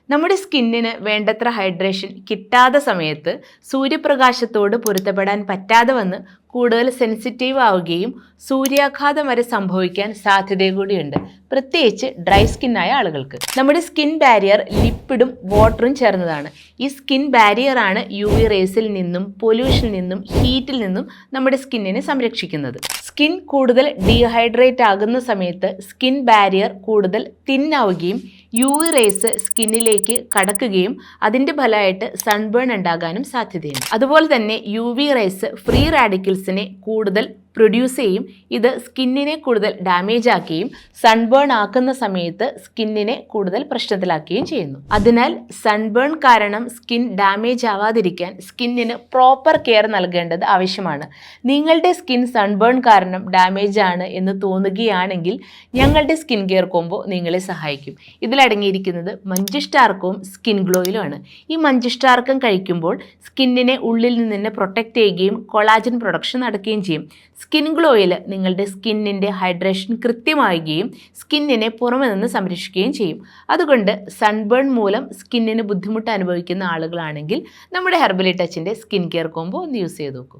നമ്മുടെ സ്കിന്നിന് വേണ്ടത്ര ഹൈഡ്രേഷൻ കിട്ടാത്ത സമയത്ത് സൂര്യപ്രകാശത്തോട് പൊരുത്തപ്പെടാൻ പറ്റാതെ വന്ന് കൂടുതൽ സെൻസിറ്റീവ് ആവുകയും സൂര്യാഘാതം വരെ സംഭവിക്കാൻ സാധ്യത കൂടിയുണ്ട്, പ്രത്യേകിച്ച് ഡ്രൈ സ്കിന്നായ ആളുകൾക്ക്. നമ്മുടെ സ്കിൻ ബാരിയർ ലിപ്പിഡും വാട്ടറും ചേർന്നതാണ്. ഈ സ്കിൻ ബാരിയറാണ് UV റേസിൽ നിന്നും പൊല്യൂഷനിൽ നിന്നും ഹീറ്റിൽ നിന്നും നമ്മുടെ സ്കിന്നിനെ സംരക്ഷിക്കുന്നത്. സ്കിൻ കൂടുതൽ ഡീഹൈഡ്രേറ്റ് ആകുന്ന സമയത്ത് സ്കിൻ ബാരിയർ കൂടുതൽ തിന്നാവുകയും UV റേസ് സ്കിന്നിലേക്ക് കടക്കുകയും അതിൻ്റെ ഫലമായിട്ട് സൺബേൺ ഉണ്ടാകാനും സാധ്യതയുണ്ട്. അതുപോലെ തന്നെ UV റേസ് ഫ്രീ റാഡിക്കൽസിനെ കൂടുതൽ പ്രൊഡ്യൂസ് ചെയ്യും. ഇത് സ്കിന്നിനെ കൂടുതൽ ഡാമേജ് ആക്കുകയും സൺബേൺ ആക്കുന്ന സമയത്ത് സ്കിന്നിനെ കൂടുതൽ പ്രശ്നത്തിലാക്കുകയും ചെയ്യുന്നു. അതിനാൽ സൺബേൺ കാരണം സ്കിൻ ഡാമേജ് ആവാതിരിക്കാൻ സ്കിന്നിന് പ്രോപ്പർ കെയർ നൽകേണ്ടത് ആവശ്യമാണ്. നിങ്ങളുടെ സ്കിൻ സൺബേൺ കാരണം ഡാമേജ് ആണ് എന്ന് തോന്നുകയാണെങ്കിൽ ഞങ്ങളുടെ സ്കിൻ കെയർ കോംബോ നിങ്ങളെ സഹായിക്കും. ഇതിലടങ്ങിയിരിക്കുന്നത് മഞ്ചിഷ്ടാർക്കവും സ്കിൻ ഗ്ലോയിലുമാണ്. ഈ മഞ്ചിഷ്ടാർക്കം കഴിക്കുമ്പോൾ സ്കിന്നിനെ ഉള്ളിൽ നിന്ന് പ്രൊട്ടക്റ്റ് ചെയ്യുകയും കൊളാജൻ പ്രൊഡക്ഷൻ നടക്കുകയും ചെയ്യും. സ്കിൻ ഗ്ലോയിൽ നിങ്ങളുടെ സ്കിന്നിൻ്റെ ഹൈഡ്രേഷൻ കൃത്യമാവുകയും സ്കിന്നിനെ പുറമെ നിന്ന് സംരക്ഷിക്കുകയും ചെയ്യും. അതുകൊണ്ട് സൺബേൺ മൂലം സ്കിന്നിന് ബുദ്ധിമുട്ട് അനുഭവിക്കുന്ന ആളുകളാണെങ്കിൽ നമ്മുടെ ഹെർബലി ടച്ചിൻ്റെ സ്കിൻ കെയർ കോംബോ ഒന്ന് യൂസ് ചെയ്ത് നോക്കൂ.